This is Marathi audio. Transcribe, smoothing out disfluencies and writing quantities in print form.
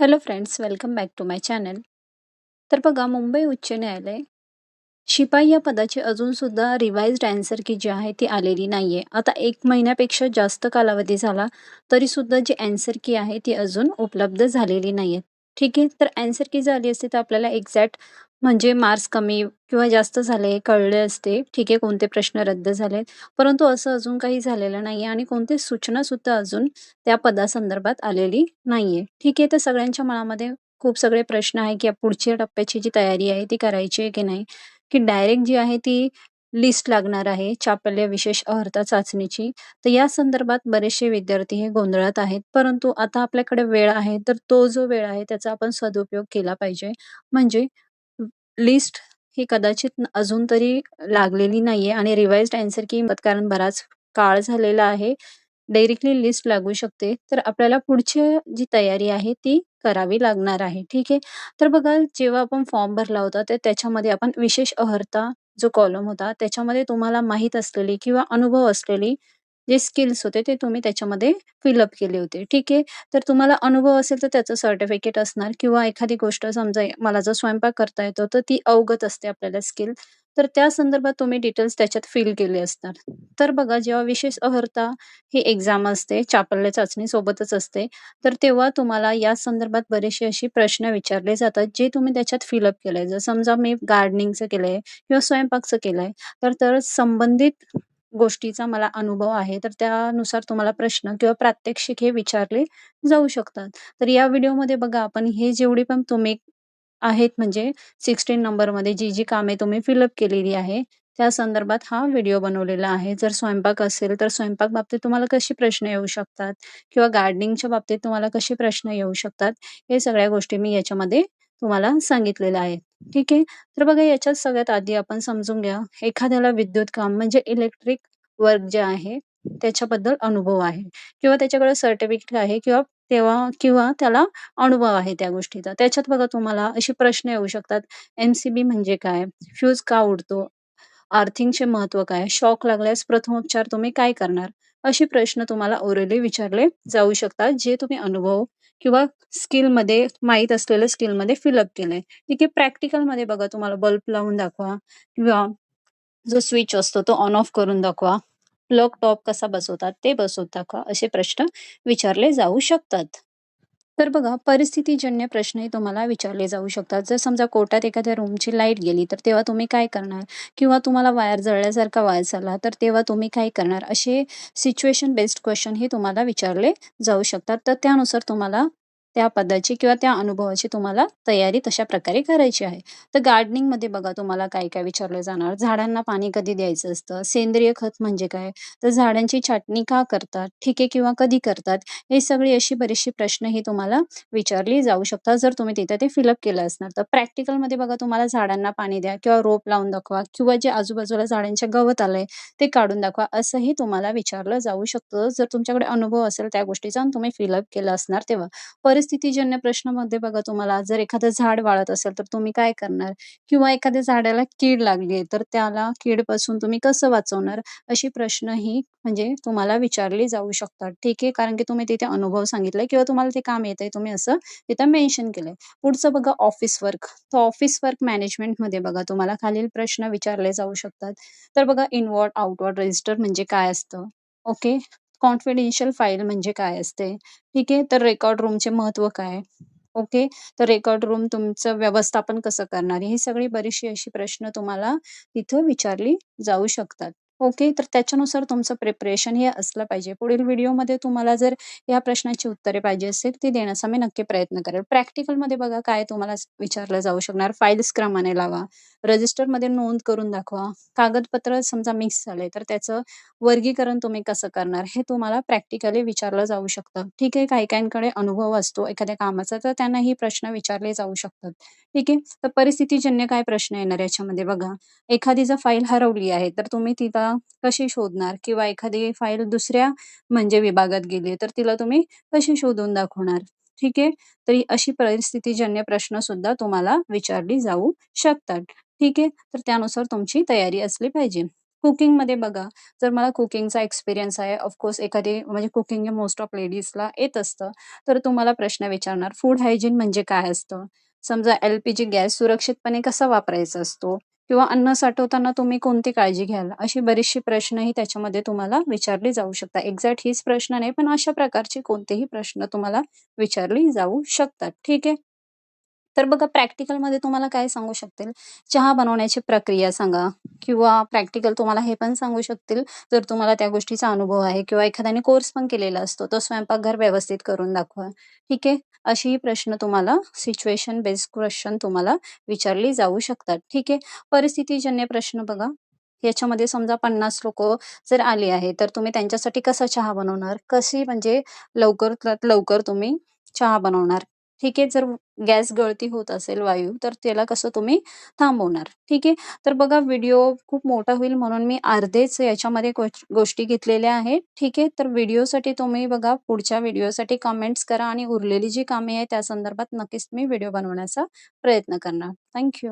Hello friends, welcome back to my channel. तर बघा, मुंबई उच्च न्यायालय शिपाई या पदाची अजूनसुद्धा रिवाइज्ड आन्सर की जी आहे ती आलेली नाही आहे. आता 1 महिन्यापेक्षा जास्त कालावधी झाला, तरीसुद्धा जी आन्सर की आहे ती अजून उपलब्ध झालेली नाही आहे. ठीक आहे, तर आन्सर की जर आली असती तर आपल्याला एक्झॅक्ट म्हणजे मार्क्स कमी किंवा जास्त झाले कळले असते. ठीक आहे, कोणते प्रश्न रद्द झाले. परंतु असं अजून काही झालेलं नाही आहे आणि कोणतीच सूचनासुद्धा अजून त्या पदासंदर्भात आलेली नाही आहे. ठीक आहे, तर सगळ्यांच्या मनामध्ये खूप सगळे प्रश्न आहे, की पुढच्या टप्प्याची जी तयारी आहे ती करायची आहे की नाही? की डायरेक्ट जी आहे ती लिस्ट लागणार आहे चापल्य विशेष अर्हता चाचणीची. तर या संदर्भात बरेचसे विद्यार्थी हे गोंधळात आहेत. परंतु आता आपल्याकडे वेळ आहे, तर तो जो वेळ आहे त्याचा आपण सदुपयोग केला पाहिजे. म्हणजे लिस्ट ही कदाचित अजून तरी लागलेली नाहीये आणि रिवाइज्ड आन्सर की कारण बराच काळ झालेला आहे. डायरेक्टली लिस्ट लागू शकते. तर आपल्याला पुढची जी तयारी आहे ती करावी लागणार आहे. ठीक आहे. तर बघा, जेव्हा आपण फॉर्म भरला होता तर त्याच्यामध्ये आपण विशेष अर्हता जो कॉलम होता त्याच्यामध्ये तुम्हाला माहीत असलेली किंवा अनुभव असलेली जे स्किल्स होते ते तुम्ही त्याच्यामध्ये फिल केले होते. ठीक आहे. तर तुम्हाला अनुभव असेल तर त्याचं सर्टिफिकेट असणार किंवा एखादी गोष्ट समजा मला जर स्वयंपाक करता येतो तर ती अवगत असते आपल्याला स्किल. तर त्या संदर्भात तुम्ही डिटेल्स त्याच्यात फिल केले असणार. तर बघा, जेव्हा विशेष अर्हता ही एक्झाम असते, चापल्य चाचणी सोबतच असते. तर तेव्हा तुम्हाला या संदर्भात बरेचसे असे प्रश्न विचारले जातात, जे तुम्ही त्याच्यात फिल केलंय. जर समजा मी गार्डनिंगचं केलंय किंवा स्वयंपाकचं केलंय, तर संबंधित गोष्टीचा मला अनुभव आहे. तर त्यानुसार तुम्हाला प्रश्न किंवा प्रात्यक्षिक हे विचारले जाऊ शकतात. तर या व्हिडिओमध्ये बघा, आपण हे जेवढी पण तुम्ही आहेत म्हणजे 16 नंबरमध्ये जी कामे तुम्ही केलेली आहे, त्या संदर्भात हा व्हिडिओ बनवलेला आहे. जर स्वयंपाक असेल, तर स्वयंपाक बाबतीत तुम्हाला कसे प्रश्न येऊ शकतात किंवा गार्डनिंगच्या बाबतीत तुम्हाला कसे प्रश्न येऊ शकतात, हे सगळ्या गोष्टी मी याच्यामध्ये तुम्हाला सांगितलेल्या आहेत. ठीक आहे. तर बघा, याच्यात सगळ्यात आधी आपण समजून घ्या, एखाद्याला विद्युत काम म्हणजे इलेक्ट्रिक वर्क जे आहे, त्याच्याबद्दल अनुभव आहे किंवा त्याच्याकडे सर्टिफिकेट आहे किंवा त्याला अनुभव आहे त्या गोष्टीचा. त्याच्यात बघा तुम्हाला असे प्रश्न येऊ शकतात. एम-सी-बी म्हणजे काय? फ्यूज का उडतो? अर्थिंगचे महत्त्व काय? शॉक लागल्यास प्रथमोपचार तुम्ही काय करणार? असे प्रश्न तुम्हाला ओरली विचारले जाऊ शकतात, जे तुम्ही अनुभव किंवा स्किलमध्ये माहीत असलेल्या स्किलमध्ये केलंय. ठीक आहे. प्रॅक्टिकलमध्ये बघा, तुम्हाला बल्ब लावून दाखवा किंवा जो स्विच असतो तो ऑन ऑफ करून दाखवा. प्लग टॉप कसा बसवतात ते बसवून दाखवा. असे प्रश्न विचारले जाऊ शकतात. तर बघा, परिस्थितीजन्य प्रश्नही तुम्हाला विचारले जाऊ शकतात. जर समजा कोर्टात एखाद्या रूमची लाईट गेली, तर तेव्हा तुम्ही काय करणार? किंवा तुम्हाला वायर जळल्यासारखा वास आला, तर तेव्हा तुम्ही काय करणार? असे सिच्युएशन बेस्ड क्वेश्चन हे तुम्हाला विचारले जाऊ शकतात. तर त्यानुसार तुम्हाला त्या पदाची किंवा त्या अनुभवाची तुम्हाला तयारी तशा प्रकारे करायची आहे. तर गार्डनिंगमध्ये बघा, तुम्हाला काय-काय विचारलं जाणार? झाडांना पाणी कधी द्यायचं असतं? सेंद्रिय खत म्हणजे काय? तर झाडांची छाटणी का करतात? ठीक आहे, किंवा कधी करतात? हे सगळी अशी बरीचशी प्रश्न ही तुम्हाला विचारली जाऊ शकतात, जर तुम्ही तिथे ते केलं असणार तर. प्रॅक्टिकलमध्ये बघा, तुम्हाला झाडांना पाणी द्या किंवा रोप लावून दाखवा किंवा जे आजूबाजूला झाडांच्या गवत आलंय ते काढून दाखवा, असंही तुम्हाला विचारलं जाऊ शकतं, जर तुमच्याकडे अनुभव असेल त्या गोष्टीचा आणि तुम्ही केलं असणार तेव्हा. परिस्थितीजन्य प्रश्नामध्ये बघा, तुम्हाला जर एखादं झाड वाळत असेल तर तुम्ही काय करणार? किंवा एखाद्या झाडाला कीड लागली आहे, तर त्याला कीडपासून तुम्ही कसं वाचवणार? अशी प्रश्नही म्हणजे तुम्हाला विचारली जाऊ शकतात. ठीक आहे. कारण की तुम्ही तिथे अनुभव सांगितलाय किंवा तुम्हाला ते काम येतंय, तुम्ही असं तिथं मेन्शन केलंय. पुढचं बघा, ऑफिस वर्क. तर ऑफिस वर्क मॅनेजमेंटमध्ये बघा, तुम्हाला खालील प्रश्न विचारले जाऊ शकतात. तर बघा, इनवॉर्ड, आउटवॉर्ड रजिस्टर म्हणजे काय असतं? ओके. कॉन्फिडेन्शियल फाईल म्हणजे काय असते? ठीक आहे. तर रेकॉर्ड रूमचे महत्त्व काय? ओके. तर रेकॉर्ड रूम तुमचं व्यवस्थापन कसं करणार? ही सगळी बरीचशी अशी प्रश्न तुम्हाला तिथं विचारली जाऊ शकतात. ओके. तर त्याच्यानुसार तुमचं प्रिपरेशन हे असलं पाहिजे. पुढील व्हिडिओमध्ये तुम्हाला जर या प्रश्नाची उत्तरे पाहिजे असेल, ती देण्याचा मी नक्की प्रयत्न करेल. प्रॅक्टिकलमध्ये बघा, काय तुम्हाला विचारलं जाऊ शकणार. फाइल्स क्रमाने लावा. रजिस्टरमध्ये नोंद करून दाखवा. कागदपत्र समजा मिक्स झाले, तर त्याचं वर्गीकरण तुम्ही कसं करणार? हे तुम्हाला प्रॅक्टिकली विचारलं जाऊ शकतं. ठीक आहे. काही-काहींकडे अनुभव असतो एखाद्या कामाचा, तर त्यांना ही प्रश्न विचारले जाऊ शकतात. ठीक आहे. तर परिस्थितीजन्य काय प्रश्न येणार याच्यामध्ये बघा. एखादी जर फाईल हरवली आहे, तर तुम्ही तिला कशी शोधणार? किंवा एखादी फाईल दुसऱ्या म्हणजे विभागात गेली, तर तिला तुम्ही कशी शोधून दाखवणार? ठीक आहे. तर ही अशी परिस्थितीजन्य प्रश्नसुद्धा तुम्हाला विचारली जाऊ शकतात. ठीक आहे. तर त्यानुसार तुमची तयारी असली पाहिजे. कुकिंगमध्ये बघा, जर मला कुकिंगचा एक्सपिरियन्स आहे, ऑफकोर्स एखादी म्हणजे कुकिंग हे मोस्ट ऑफ लेडीजला येत असतं. तर तुम्हाला प्रश्न विचारणार, फूड हायजीन म्हणजे काय असतं? समजा एल-पी-जी गॅस सुरक्षितपणे कसा वापरायचा असतो? किंवा अन्न साठवताना तुम्ही कोणती काळजी घ्याल? अशी बरीचशी प्रश्नही त्याच्यामध्ये तुम्हाला विचारली जाऊ शकतात. एक्झॅक्ट हीच प्रश्न नाही, पण अशा प्रकारचे कोणतेही प्रश्न तुम्हाला विचारली जाऊ शकतात. ठीक आहे. तर बघा प्रॅक्टिकलमध्ये तुम्हाला काय सांगू शकतील, चहा बनवण्याची प्रक्रिया सांगा किंवा प्रॅक्टिकल तुम्हाला हे पण सांगू शकतील, जर तुम्हाला त्या गोष्टीचा अनुभव आहे किंवा एखाद्याने कोर्स पण केलेला असतो, तो स्वयंपाकघर व्यवस्थित करून दाखवा. ठीक आहे. अशीही प्रश्न तुम्हाला सिच्युएशन बेस्ड क्वेशन तुम्हाला विचारली जाऊ शकतात. ठीक आहे. परिस्थितीजन्य प्रश्न बघा, याच्यामध्ये समजा 50 लोकं जर आली आहे, तर तुम्ही त्यांच्यासाठी कसा चहा बनवणार? कशी म्हणजे लवकरात लवकर तुम्ही चहा बनवणार? ठीक आहे. जर गॅस गळती होत असेल वायू, तर त्याला कसं तुम्ही थांबवणार. ठीक आहे. तर बघा व्हिडिओ खूप मोठा होईल म्हणून मी अर्धेच याच्यामध्ये गोष्टी घेतलेल्या आहेत. ठीक आहे. तर व्हिडिओसाठी तुम्ही बघा पुढच्या व्हिडिओसाठी कमेंट्स करा आणि उरलेली जी कामे आहेत त्या संदर्भात नक्कीच मी व्हिडिओ बनवण्याचा प्रयत्न करणार. थँक